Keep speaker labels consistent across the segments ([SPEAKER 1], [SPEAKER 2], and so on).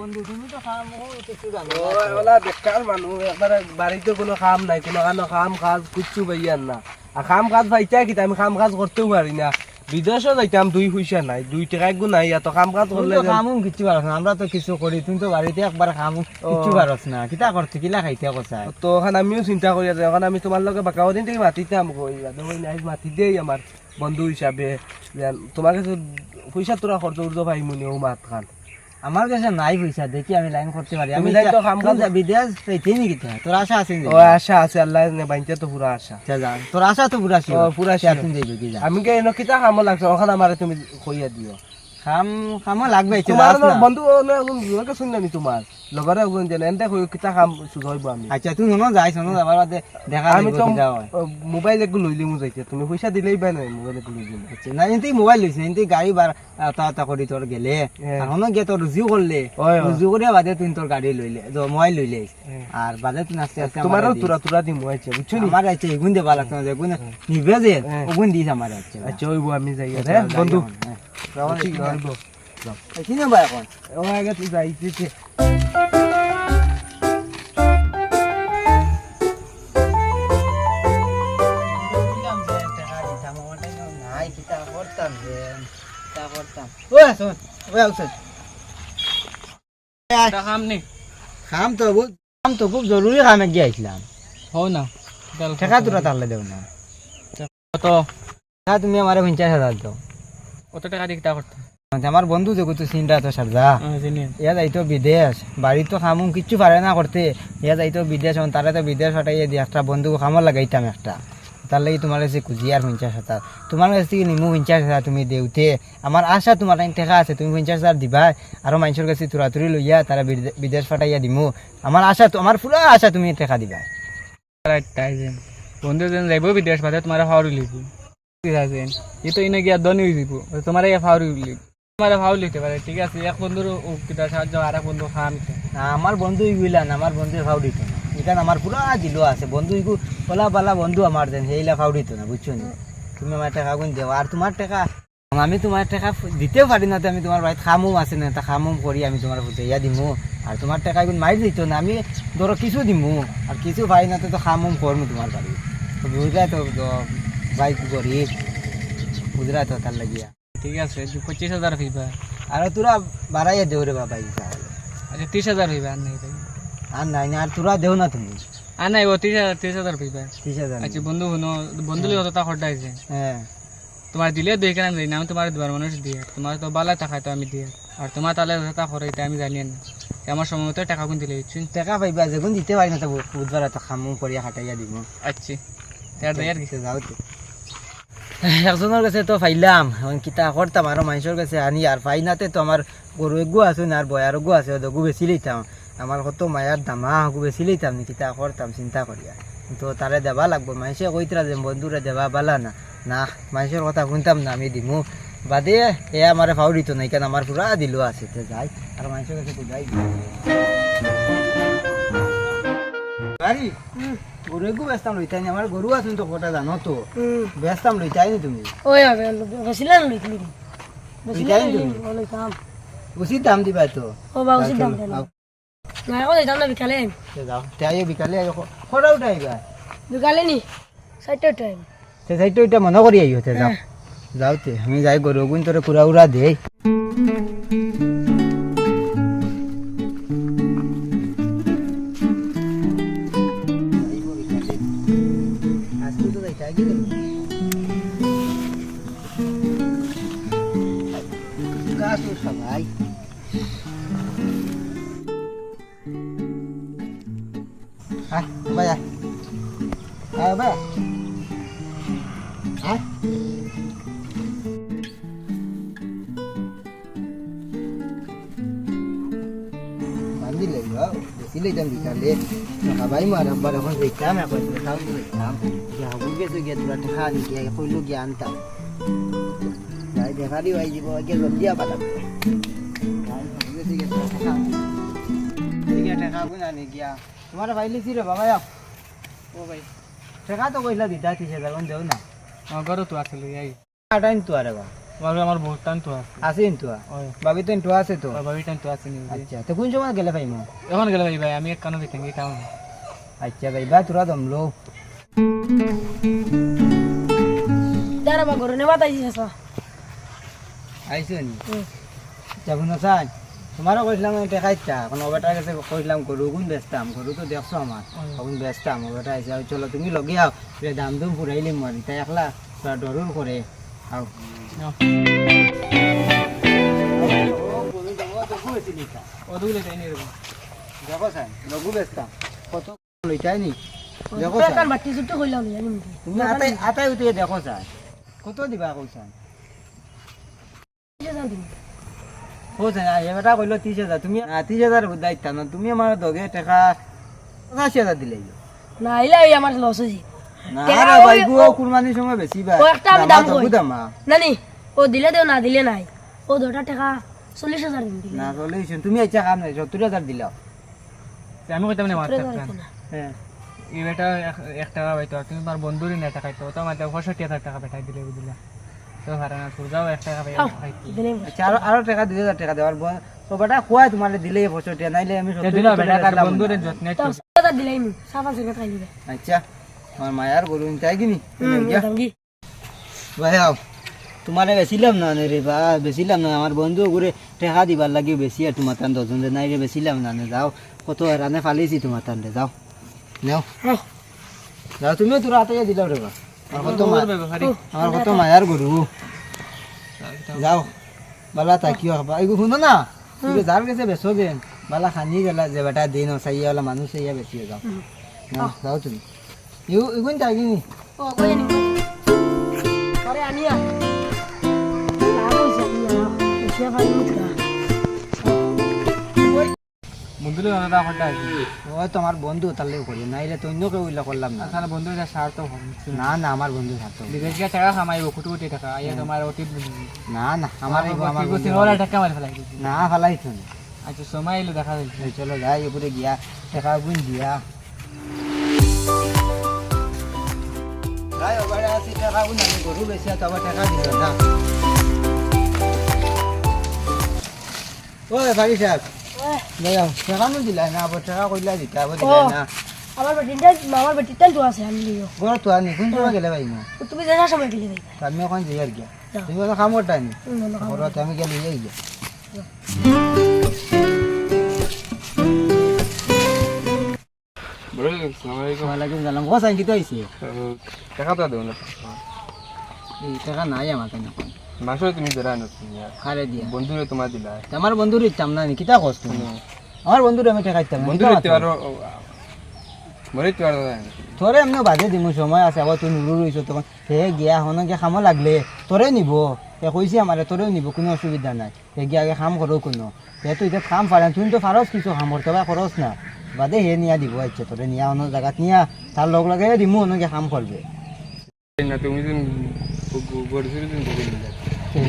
[SPEAKER 1] বন্ধু তুমি তো কাম কিছু জানো
[SPEAKER 2] ওলা বেকার মানুষ একবার বাড়িতে কোনো কাম নাই কোনো কাম কাজ কিচ্ছু পাইয়ার না আর কাম কাজ পাইতা কি আমি কাম কাজ করতেও পারি না বিদেশও যাইতাম 2 পয়সা নাই 2 টাকা গু নাই এত কাম কাজ করলে
[SPEAKER 1] কামুম কিছু পারছ না আমরা তো কিছু করি তুমি তো বাড়িতে একবার কামুম কিছু পারছ না কিতা করতে কিলা খাইতে কসাই
[SPEAKER 2] তো এখন আমিও চিন্তা করি আছি এখন আমি তোমার লগে বাঁকা দিন থেকে মাতিতাম কইরা দেখো নাই মাতি দেই আমার বন্ধু হিসাবে তোমার কাছে পয়সা তোরা খরচ উর্জ ভাই মনে ও মাত খান
[SPEAKER 1] আমার কাছে নাই পয়সা দেখি আমি লাইন করতে পারি আমি
[SPEAKER 2] তুমি যাই তো কাম কাজ
[SPEAKER 1] বিদেশ পেতে নি কিতা তোর আশা আছে
[SPEAKER 2] ও আশা আছে আল্লাহ নে বাইতে তো পুরা আশা
[SPEAKER 1] আচ্ছা যা তোর আশা তো পুরা ছিল
[SPEAKER 2] পুরা
[SPEAKER 1] শেয়ার তুমি যাইবে কি যা
[SPEAKER 2] আমি কে এনো কিতা কাম লাগছে ওখান আমারে তুমি কইয়া দিও
[SPEAKER 1] কাম লাগবে
[SPEAKER 2] তোমার বন্ধু লোকে শুনলাম তোমার লগরে ওগুন জানেন এন্তে কই কিতা কাম সুজইব আমি
[SPEAKER 1] আচ্ছা তুই নন যাইছ নন যাবার বাদে দেখা
[SPEAKER 2] আমি তো মোবাইল একটু লইলি মু যাইতে তুমি পয়সা দিলেই বাই নাই মোবাইল একটু লইলি
[SPEAKER 1] আচ্ছা না এনতি মোবাইল লইছ এনতি গাড়ি বার তা করি তোর গেলে এখন গে তোর রুজিও করলে রুজিও করিয়া বাদে তুই তোর গাড়ি লইলে মোবাইল লইলে আর বাদে তুই আস্তে আস্তে
[SPEAKER 2] তোমারও তুরা দিম আইছে বুঝছো নি
[SPEAKER 1] আমার আইছে এগুন দেবা লাগতো না এগুন নিবে যে ওগুন দিস আমার আইছে
[SPEAKER 2] আচ্ছা ওইব আমি যাই হ্যাঁ বন্ধু
[SPEAKER 1] ঠিক হইব কি না ভাই এখন
[SPEAKER 2] ও আগে তুই যাইতেছে
[SPEAKER 1] কাম তো খুব জরুরি কামে গিয়ে আইছিলাম
[SPEAKER 2] হও না
[SPEAKER 1] টাকা তোরা তাহলে দেও না
[SPEAKER 2] কত
[SPEAKER 1] তুমি আমার 50,000 দাও
[SPEAKER 2] কত টাকা দিয়ে কিতা করতে
[SPEAKER 1] আমার বন্ধু যে কত চিন্তা তো সারদা ইয়া যাইতো বিদেশ বাড়ি তো খামুম কিচ্ছু পারে না করতে ইয়া যাইতো বিদেশ তারা তো বিদেশ হটাইয়া দিয়ে একটা বন্ধু খামর লাগাইতাম একটা তার লাগি তোমার কাছে খুঁজি আর 50,000 তোমার কাছ থেকে নিমু 50,000 তুমি দেউতে আমার আশা তোমার টাকা আছে তুমি 50,000 দিবা আর মানুষের কাছে তুরাতুরি লইয়া তারা বিদেশ ফাটাইয়া দিমু আমার আশা আমার পুরো আশা তুমি টাকা দিবা
[SPEAKER 2] বন্ধু যেন যাইব বিদেশ বাদে তোমার ফাউরি লিখব এই তো এনে গিয়া দনি হয়ে যাব তোমার ইয়া ফাউরি লিখব তোমার ফাউরি লিখতে পারে ঠিক আছে এক বন্ধুর কিতা সাহায্য আর এক বন্ধু খাম
[SPEAKER 1] না আমার বন্ধু ইগুলা না আমার বন্ধুর ফাউরি তো না এখানে আমার পুরো দিল আছে বন্ধু ইগু ওলা পালা বন্ধু আমার দেন সেইলা ফাউরি তো না বুঝছো নি তুমি আমার টাকা গুণ দেও আর তোমার টাকা আমি তোমার টাকা দিতেও পারি না আমি তোমার বাড়িতে খামুম আছে না তা খামুম করি আমি তোমার ইয়া দিমু আর তোমার টাকা গুণ মারি দিত না আমি ধরো কিছু দিমু আর কিছু পাই না তো খামুম করমু তোমার বাড়ি বুঝলা তো বাইক গরিব বুঝলা তো তার লাগিয়া
[SPEAKER 2] ঠিক আছে 25,000 হইবা
[SPEAKER 1] আর তোরা বাড়াইয়া দেও রে বাবা ইচ্ছা হলে
[SPEAKER 2] আচ্ছা 30,000 হইবা আর নাই
[SPEAKER 1] আর নাই না আর তোরা দেও না তুমি
[SPEAKER 2] আর নাই ও 30,000 হইবা
[SPEAKER 1] 30,000
[SPEAKER 2] আচ্ছা বন্ধু বন্ধু লিয়ে অতটা খরচাইছে
[SPEAKER 1] হ্যাঁ
[SPEAKER 2] তোমার দিলে দুই কেন দিই না আমি তোমার দুবার মানুষ দিয়ে তোমার তো বালা টাকা তো আমি দিয়ে আর তোমার তাহলে তা খরচাইতে আমি জানি না আমার সময় মতো টাকা কোন দিলে
[SPEAKER 1] টাকা পাইবা যেগুন দিতে পারি না তো বুধবার এত খামুম করিয়া হাঁটাইয়া দিব
[SPEAKER 2] আচ্ছা তার দেয়ার কিছু
[SPEAKER 1] যাও তো একজনের কাছে তো পাইলাম এখন কিতা করতাম আরো মানুষের কাছে আনি আর পাইনাতে তো আমার গরু এগু আছে না আর বয়ার গু আছে ওদগু বেশি লইতাম আমার কত মায়ার দামা হগু বেশি লইতাম নি কিতা করতাম চিন্তা করিয়া কিন্তু তারে দেবা লাগবো মানুষে কইতরা যে বন্ধুরে দেবা বালা না না মানুষের কথা শুনতাম না আমি দিমু বাদে এ আমার ফাউরি তো নাই কেন আমার পুরা দিল আছে তো যাই আর মানুষের কাছে তো যাই গাড়ি গরু এগু ব্যস্তাম লইতাই আমার গরু আছেন তো কটা জানো তো ব্যস্তাম লইতাই নি তুমি
[SPEAKER 3] ওই হবে বসিলাম লিখলি
[SPEAKER 1] লইতাই নি তুমি
[SPEAKER 3] ওই কাম
[SPEAKER 1] উচিত দাম দিবা তো
[SPEAKER 3] ও বা উচিত দাম দেন না এখন দাম না বিকালে
[SPEAKER 1] যাও তাই বিকালে কটা উঠাইবা
[SPEAKER 3] বিকালে নি 7টা টাইম
[SPEAKER 1] সে সাইডটা ওইটা মনে করি আই হতে যাও যাওতে আমি যাই গরু গুণ তোরে কুড়া উড়া দেই সবাই হ্যাঁ ভাইয়া হ্যাঁ ভাইয়া হ্যাঁ বান্ধিলে বেশি লইতাম বিকালে সবাই মার আব্বার এখন দেখতাম এখন তাও দেখতাম গেছে গিয়ে তোরা টাকা আনি গিয়ে কইলো গিয়ে আনতাম যাই দেখা দিও আই যাব আগে দিয়া পালাম টাকা গুণ আনি গিয়া তোমার ভাইলে রে বাবা
[SPEAKER 2] ও ভাই
[SPEAKER 1] টাকা তো কইলা দিতা 30,000 দেও না
[SPEAKER 2] গরু তো আসলে এই
[SPEAKER 1] আটাইন তো আরে বা
[SPEAKER 4] আমার বহুত টান তো আছে
[SPEAKER 1] আছে কিন্তু
[SPEAKER 4] ওই
[SPEAKER 1] ভাবি তো কিন্তু আছে তো
[SPEAKER 4] বাবি টান তো আছে নি
[SPEAKER 1] আচ্ছা তো কোন সময় গেলে পাইমো
[SPEAKER 4] এখন গেলে ভাই আমি এক কানো দেখেন কাম
[SPEAKER 1] আচ্ছা ভাইবা তোরা দমলো
[SPEAKER 3] দাঁড়া বা ঘরে নেবা তাই আছে
[SPEAKER 1] আইছো নি যাবো না চাই তোমারও কইলাম টেকা ইচ্ছা এখন ওবেটার কাছে কইলাম গরু গুণ বেচতাম গরু তো দেখছো আমার এখন বেচতাম ওবেটা আইসা চলো তুমি লগে আও দাম দুম ফুরাইলিম মারি তাই একলা তোরা ডরুর করে আও
[SPEAKER 4] ওদুলে তাই নি এরকম
[SPEAKER 1] দেখো চাই লঘু বেচতাম কত লইতাই নি দেখো
[SPEAKER 3] কান
[SPEAKER 1] চাই
[SPEAKER 3] বাটি সুটো কইলাম জানি
[SPEAKER 1] তুমি আটাই আটাই উঠিয়ে দেখো চাই কত দিবা কইছা ও চাই এবারটা কইলো 30,000 তুমি 30,000 দায়িত্ব না তুমি আমার দগে টাকা 80,000 দিলে
[SPEAKER 3] না আইলা ওই আমার লস হইছে
[SPEAKER 1] না
[SPEAKER 3] টাকা
[SPEAKER 1] রে ভাই
[SPEAKER 3] ওই-
[SPEAKER 1] গো কুরবানির সময় বেশি ভাই
[SPEAKER 3] ও একটা আমি দাম কই।
[SPEAKER 1] দামা
[SPEAKER 3] নানি ও দিলে দেও না দিলে নাই ও 2টা টাকা 40,000 দিন দিলে
[SPEAKER 1] না চলেছেন তুমি আইছা কাম নাই 70,000 দিলাও
[SPEAKER 4] আমি কইতাম না
[SPEAKER 3] 70,000
[SPEAKER 4] মারতাম
[SPEAKER 3] দিতে না।
[SPEAKER 1] হ্যাঁ
[SPEAKER 4] এই বেটা 1 টাকা পাইতো তুমি তোমার বন্ধুরই না টাকা তো আমার 65,000 টাকা পাঠাই দিলে বুঝলা তো হারানা সুজাও 1 টাকা পাই
[SPEAKER 3] আও, দিলে
[SPEAKER 1] আচ্ছা আরো টাকা 2,000 টাকা দেওয়ার তো বেটা কোয়া তোমার দিলে 65 নাইলে আমি 70
[SPEAKER 4] দিলা বেটা তার বন্ধুরে যত্ন
[SPEAKER 3] তো 70,000 দিলাই নি সাফা সঙ্গে খাই দিবে
[SPEAKER 1] আচ্ছা আমার মায়ার গরু তাই কিনি
[SPEAKER 3] দাঙ্গি
[SPEAKER 1] ভাই আও তোমারে বেছিলাম না রে বা বেছিলাম না আমার বন্ধু ঘুরে টাকা দিবার লাগি বেশি আর তোমার তান দজন নাই রে বেছিলাম না যাও কত রানে ফালিছি তোমার তান যাও নাও যাও তুমিও তোর হাতে দিলাও রে বা আমার কত মায়ার গরু যাও বালা তাকিও খাবা এগু শুনো না তুমি যার কাছে বেসো দেন বালা খানি গেলা যে বেটা দিন চাইয়া ওলা মানুষ চাইয়া বেশি যাও যাও তুমি এগুন তাই কিনি
[SPEAKER 3] ও কই নি আরে আনিয়া লাভ হইছে আনিয়া এসে ভাই মুতরা
[SPEAKER 4] বন্ধুরে দাদা হটা
[SPEAKER 1] ও তোমার বন্ধু তাহলে করি নাইলে তো অন্য কেউ ইলা করলাম না
[SPEAKER 4] তাহলে বন্ধুর যা স্বার্থ
[SPEAKER 1] না না আমার বন্ধু থাকতো
[SPEAKER 4] বিদেশ গিয়ে টাকা কামাইব কোটি কোটি টাকা আইয়া তোমার অতীত
[SPEAKER 1] না না আমার আমার বন্ধু
[SPEAKER 4] সিনেমার টাকা মারি ফেলাই দিছি
[SPEAKER 1] না ফালাইছো না
[SPEAKER 4] আচ্ছা সময় এলো দেখা যাচ্ছে
[SPEAKER 1] এই চলো যাই উপরে গিয়া টাকা গুণ দিয়া যাই ওবারে আসি টাকা গুণ আমি গরু বেশি তবে টাকা দিল না ও ভাই সাহেব যাও টাকা নো দিলাই না আবার টাকা কইলা দিতা আবার দিলাই না
[SPEAKER 3] আমার বেটিটা তো আছে আমি লিও
[SPEAKER 1] বড় তো আনি কোন সময় গেলে ভাই না
[SPEAKER 3] তুমি দেখা সময় গেলে ভাই
[SPEAKER 1] আমি এখন যাই আর গিয়া তুমি তো কাম করতে নি বড় তো আমি গেলে যাই গিয়া ওয়ালাইকুম সালাম ও সাইন কি তো আইছে
[SPEAKER 2] টাকা তো দেও না
[SPEAKER 1] এই টাকা নাই আমার কাছে এখন
[SPEAKER 2] মাসে তুমি জরা না
[SPEAKER 1] খারে দিয়া
[SPEAKER 2] বন্ধুরে তোমার দিলা
[SPEAKER 1] আমার বন্ধুর ইচ্ছাম না নি কিতা কষ্ট আমার বন্ধুর আমি টাকা ইচ্ছাম
[SPEAKER 2] বন্ধুরে দিতে পারো মরে তো আর
[SPEAKER 1] তোরে এমনি বাজে দিমু সময় আছে আবার তুই নুরু রইছো তখন হে গিয়া হনকে খামো লাগলে তোরে নিব হে কইছি আমারে তোরেও নিব কোনো অসুবিধা নাই হে গিয়া আগে খাম করো কোনো হে তুই এটা খাম পারেন তুই তো পারস কিছু খাম করতে বা খরচ না বাদে হে নিয়া দিব ইচ্ছে তোরে নিয়া অন্য জায়গাত নিয়া তার লগ লাগে দিমু অন্যকে খাম করবে
[SPEAKER 2] না তুমি দিন গড়ছিস দিন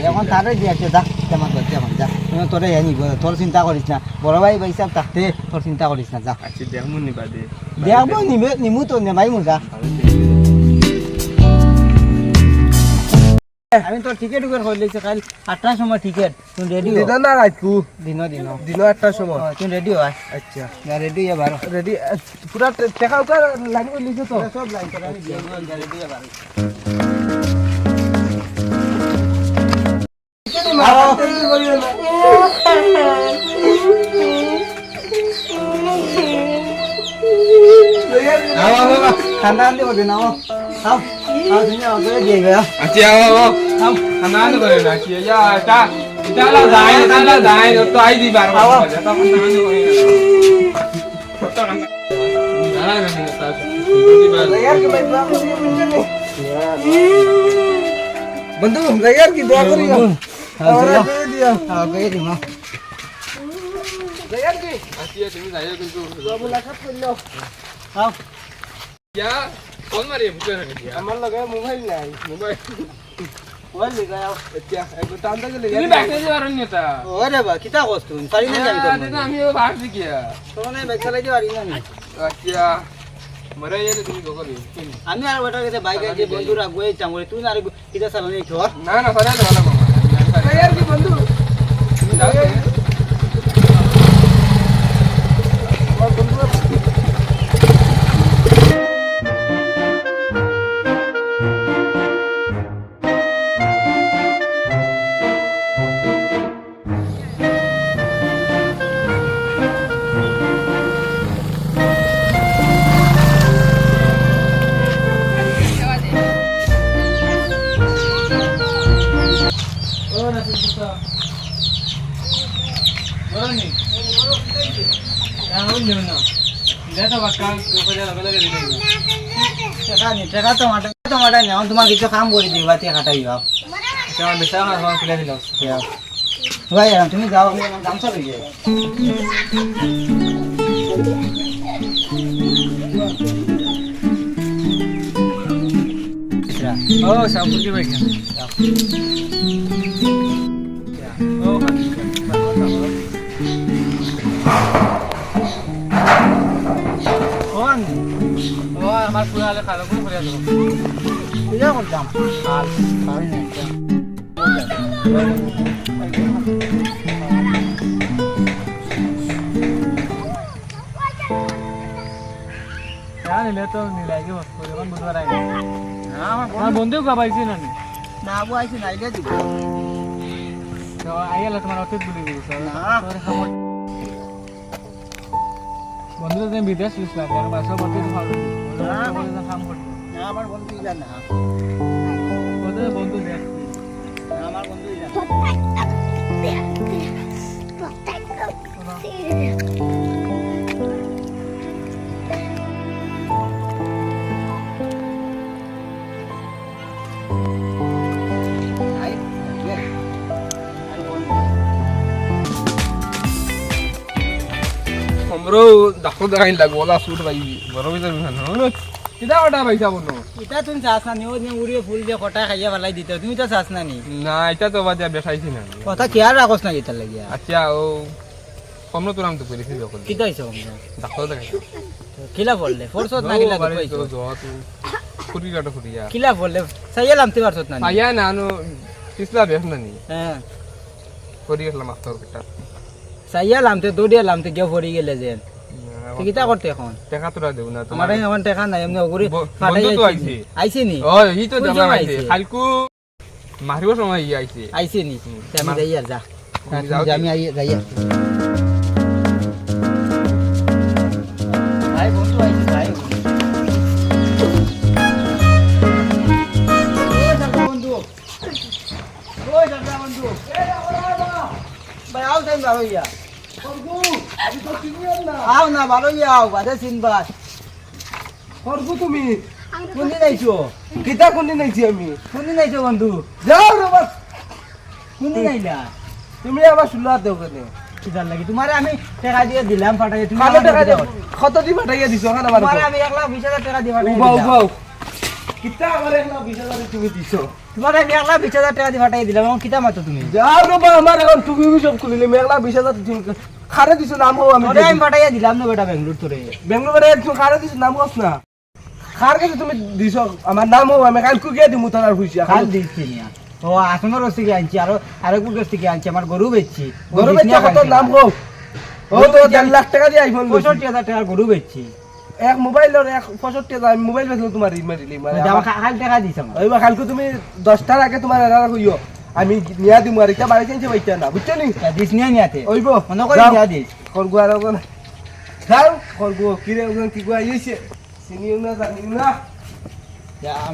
[SPEAKER 1] এখন তারে দিয়াছে যা তেমন করতে এখন যা তুমি তোরে হে নিব তোর চিন্তা করিস না বড় ভাই পয়সা থাকতে তোর চিন্তা করিস না যা
[SPEAKER 2] আচ্ছা দেখমু নি বাদে
[SPEAKER 1] দেখবো নিমু তো নেবাই মু যা আমি তোর টিকেট উকেট করে লইছি কাল 8টার সময় টিকেট তুই রেডি হ
[SPEAKER 2] দিন না রাতকু
[SPEAKER 1] দিন
[SPEAKER 2] দিন 8টার সময়
[SPEAKER 1] তুই রেডি হ
[SPEAKER 2] আচ্ছা
[SPEAKER 1] যা রেডি হ বারো
[SPEAKER 2] রেডি পুরা টাকা উকা লাইন করে লিখো তো
[SPEAKER 1] সব লাইন করে আমি দিয়ে যা রেডি হ বারো ঠান্ডা আনতে পারবে না আও তুমি আগে দিয়ে গেছো
[SPEAKER 2] আচ্ছা ও
[SPEAKER 1] আও
[SPEAKER 2] খানান করে না কি ইয়া তা ইতালা যায় তো আই দি বার বার তা খানান করে কত খানা না না না তা
[SPEAKER 1] यार के भाई दुआ करियो मुझे
[SPEAKER 2] बंधु यार की दुआ करियो
[SPEAKER 1] और दे दिया हां दे दी मां
[SPEAKER 2] यार की अच्छा তুমি যাইও কিন্তু
[SPEAKER 1] मुलाकात कर लो आओ
[SPEAKER 2] क्या कौन मारी मुझे रख दिया আমার লগে মোবাইল নাই মোবাইল
[SPEAKER 1] मोबाइल ले गया
[SPEAKER 2] अच्छा एक টান্দা গেলে
[SPEAKER 4] তুমি ব্যাকে যে পারেন না তা
[SPEAKER 1] ओरे बा किता কষ্ট তুমি পারি না যাবি তো
[SPEAKER 4] আমি ভাবছি কি
[SPEAKER 1] তো না ব্যাগ চালাই দিও পারি না
[SPEAKER 2] अच्छा মরে এলে তুমি গগলি
[SPEAKER 1] আমি আর ওটা কাছে বাইক আছে বন্ধুরা গই চামড়ে তুই না আর কিটা চালানি খর
[SPEAKER 2] না না সারা তো ভালো মামা যাই আর কি বন্ধু তুমি যাও আমার বন্ধুরা
[SPEAKER 1] টাকা তোমার নেওয়া তোমার কিছু কাম করে দিবা তে খাটাই ভাই তুমি যাও আমি আমার গামছা লই যাই
[SPEAKER 4] ও সাপুরকে বাইকে ও ও আমার পুরো আলে খারাপ করে দেবো
[SPEAKER 1] পূজা করতাম আর পারি না
[SPEAKER 4] নিলে তো নিলাইকে বস করে এখন বুঝবার আগে আমার বন্ধু গাবাইছি না
[SPEAKER 1] না আবু আইছি নাইলে দিব
[SPEAKER 4] তো আইলে তোমার অতীত বলে দিব বন্ধু তো বিদেশ গেছিলাম আর বাসা বলতে ভালো কাম করতে
[SPEAKER 1] না আমার বন্ধু ইলা না
[SPEAKER 4] ওদের বন্ধু দেখ
[SPEAKER 1] আমার বন্ধু ইলা
[SPEAKER 2] আমরাও ডাক্তার দেখাই লাগবো ওলা সুট পাইবি বড় ভিতর বিহান কিতা ওটা পাইছা বন্ধু
[SPEAKER 1] এটা তুমি চাস না নিও নিয়ে উড়িয়ে ফুল দিয়ে কটা খাইয়া ফেলাই দিতে তুমি তো চাস না নি
[SPEAKER 2] না এটা তো বাজে বেসাইছি না
[SPEAKER 1] কথা খেয়াল রাখোস না যেটা লাগিয়া
[SPEAKER 2] আচ্ছা ও কমনো তোর আমি তো করেছি যখন
[SPEAKER 1] কিতা হইছে তোমরা
[SPEAKER 2] ডাক্তার দেখাইছি
[SPEAKER 1] কিলা বললে ফোরসত না কিলা কইছো
[SPEAKER 2] ফুটি কাটা ফুটিয়া
[SPEAKER 1] কিলা বললে সাইয়া লামতে পারছত না
[SPEAKER 2] আয়া না আনো পিছলা বেশ না নি
[SPEAKER 1] হ্যাঁ
[SPEAKER 2] করি গেলাম মাস্টার কেটা
[SPEAKER 1] সাইয়া লামতে দৌড়িয়া লামতে গিয়ে পড়ি গেলে যেন কিতা করতে এখন
[SPEAKER 2] টাকা তোরা দেব না
[SPEAKER 1] তোমার এখন টাকা নাই এমনি ওগুরি
[SPEAKER 2] বন্ধু তো আইছে
[SPEAKER 1] আইছে নি
[SPEAKER 2] ও ই তো
[SPEAKER 1] কোন
[SPEAKER 2] জানা
[SPEAKER 1] সময়
[SPEAKER 2] আইছে
[SPEAKER 1] আইছে?
[SPEAKER 2] খালকু মারিব সময় ই আইছে
[SPEAKER 1] আইছে নি আমি
[SPEAKER 2] মা-
[SPEAKER 1] যাই আর যা
[SPEAKER 2] যাও
[SPEAKER 1] আমি যাই আর ভাই বন্ধু আইছে ভাই ভাই আও টাইম ভালো ইয়া আও না ভালো ইয়া আও বাদে চিনবাস
[SPEAKER 2] করবো তুমি
[SPEAKER 1] কোনদিন আইছো
[SPEAKER 2] কিতা কোনদিন আইছি আমি
[SPEAKER 1] কোনদিন আইছো বন্ধু
[SPEAKER 2] যাও রে বাস
[SPEAKER 1] কোনদিন আইলা
[SPEAKER 2] তুমি আবার শুনলা দেও কেনে
[SPEAKER 1] কিদার লাগি তোমারে আমি টাকা দিয়ে দিলাম ফাটাই তুমি
[SPEAKER 2] কালো
[SPEAKER 1] আমার
[SPEAKER 2] টাকা
[SPEAKER 1] দাও।
[SPEAKER 2] কত দি পাঠাইয়া দিছো খান আমার
[SPEAKER 1] তোমারে আমি 1,20,000 টাকা দিয়ে ফাটাই
[SPEAKER 2] উবাও
[SPEAKER 1] দিলাম
[SPEAKER 2] উবাও কিতা আমার 1,20,000 তুমি দিছো
[SPEAKER 1] তোমারে আমি 1,20,000 টাকা দিয়ে ফাটাই দিলাম এখন কিতা মাতো তুমি
[SPEAKER 2] যাও রে বা আমার এখন তুমি সব খুলিলে 1,20,000 তুমি খারে দিছো নাম হো আমি
[SPEAKER 1] তোরে আমি ফাটাইয়া দিলাম না বেটা বেঙ্গলোর তোরে
[SPEAKER 2] বেঙ্গলোর বেড়ে তুমি খারে দিছো নাম হস না খার কাছে তুমি দিছো আমার নাম হো আমি কালকে গিয়ে দিমু তার হুইছিয়া
[SPEAKER 1] কাল দিচ্ছি নিয়া ও আসনের রস থেকে আনছি আরো কুকুর রস থেকে আনছি আমার গরু বেচছি
[SPEAKER 2] গরু বেচা কত নাম হো ও তো 1.5 লাখ টাকা দিয়ে আইফোন
[SPEAKER 1] 65,000 টাকার গরু বেচছি
[SPEAKER 2] এক মোবাইলের 65,000 আমি মোবাইল বেচলো তোমার ইমারিলি মানে
[SPEAKER 1] আমার খাল টাকা দিছ আমার
[SPEAKER 2] ওইবা কালকে তুমি 10টার আগে তোমার এরা কইও আমি নিয়া দিমু আর এটা বাড়ি চেঞ্জ বাইতা না বুঝছো নি
[SPEAKER 1] দিস নিয়া নিয়াতে
[SPEAKER 2] ওইব
[SPEAKER 1] মনে করে দিয়া দিস
[SPEAKER 2] করগু আর ওখানে যাও করগু কিরে ওখানে কি কই আইছে চিনিও না জানিও না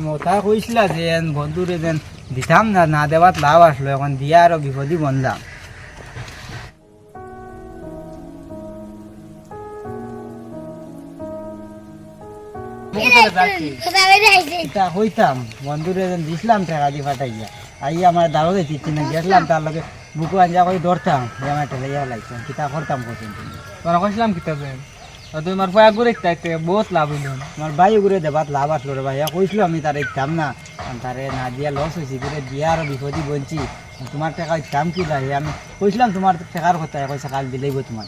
[SPEAKER 1] মোটা কইছিলা যে বন্ধুরে যেন দিতাম না না দেওয়াত লাভ আসলো এখন দিয়া আরো বিপদই বনলাম এটা হইতাম বন্ধুরে যেন দিছিলাম টাকা দিয়ে ফাটাইয়া আই আমার দাঁড়ো দিচ্ছি না গেছিলাম তার লগে বুকু আঞ্জা করে ধরতাম যে আমার ঠেলাইয়া লাগতাম কিতা করতাম কঠিন
[SPEAKER 4] তোরা কইছিলাম কিতাব তুই আমার পয়া করে তাইতে বহুত লাভ হইল
[SPEAKER 1] আমার ভাই ঘুরে দেবাত লাভ আসলো রে ভাইয়া কইছিল আমি তারে ইতাম না তারে না দিয়া লস হয়েছি ঘুরে দিয়া আরো বিপদই বলছি তোমার টাকা ইতাম কি লাগে আমি কইছিলাম তোমার টাকার কথা কইসা কাল দিলেইব তোমার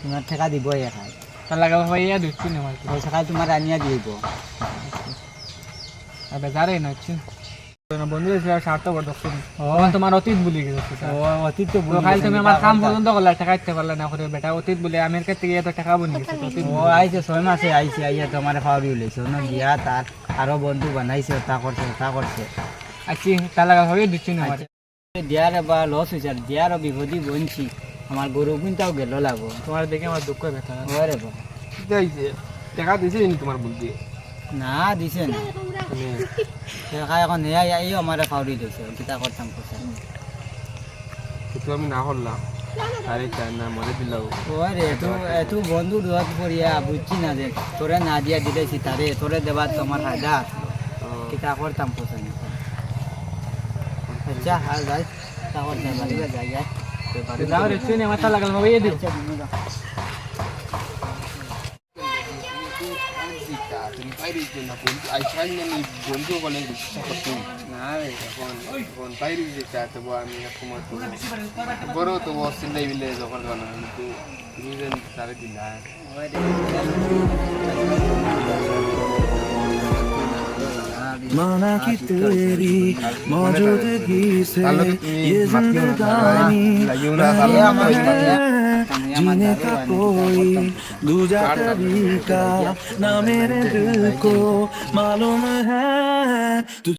[SPEAKER 1] তোমার টাকা দিব এখাই
[SPEAKER 4] তার লাগা ভাইয়া দিচ্ছি না আমার
[SPEAKER 1] পয়সা কাল তোমার আনিয়া দিব
[SPEAKER 4] বেজারে না বন্ধু ছিল স্বার্থপর দর্শন
[SPEAKER 1] ও
[SPEAKER 4] তোমার অতীত ভুলে গেছো
[SPEAKER 1] ও অতীত তো
[SPEAKER 4] তো
[SPEAKER 1] ভুলি
[SPEAKER 4] খালি
[SPEAKER 1] গেছি,
[SPEAKER 4] তুমি
[SPEAKER 1] মিঠা
[SPEAKER 4] আমার কাম
[SPEAKER 1] কথা।
[SPEAKER 4] পর্যন্ত করলে টাকা দিতে পারলে না করে বেটা অতীত বলে আমেরিকা থেকে এত টাকা বনি গেছে অতীত
[SPEAKER 1] ও আইছে 6 মাসে আইছে আইয়া তোমার ফাউরি হইছে না গিয়া তার আরো বন্ধু বানাইছে তা করছে
[SPEAKER 4] আচ্ছা তা লাগা হয়ে দিচ্ছি না আমার
[SPEAKER 1] দিয়ার বা লস হয়েছে আর দিয়ারও বিপদি বনছি আমার গরু কিনতেও গেল লাগো
[SPEAKER 4] তোমার দেখে আমার দুঃখ ব্যথা
[SPEAKER 1] ওরে বা
[SPEAKER 2] টাকা দিছে নি তোমার বন্ধু
[SPEAKER 1] না দিছে না দেখা এখন এই আমার ফাউরি দিয়েছে কিতা করতাম কোথা
[SPEAKER 2] তো আমি না করলাম আরে চাই না মরে দিলাম
[SPEAKER 1] ওরে এত বন্ধু দোয়াত পড়িয়া বুঝছি না যে তোরে না দিয়া দিলেছি তারে তোরে দেবার তোমার হায়দা কিতা করতাম কোথা আচ্ছা আর যাই তা করতাম বাড়িতে যাই যাই
[SPEAKER 4] যাও রে তুই আমার তা লাগাল হয়ে দিও
[SPEAKER 1] আচ্ছা তুমি যাও।
[SPEAKER 2] তুমি বাইরে যে না বন্ধু আইসাই না নি বন্ধু বলে বিশ্বাস করতে না রে এখন বাইরে যে চাতে আমি তোমার তো বড় তো অসিলাই বিলে যখন না কিন্তু তুমি যেন তারে দিলা
[SPEAKER 5] माना कि तेरी मौजूदगी से ये जिंदगानी जीने का कोई दूजा तरीका ना मेरे दिल को मालूम है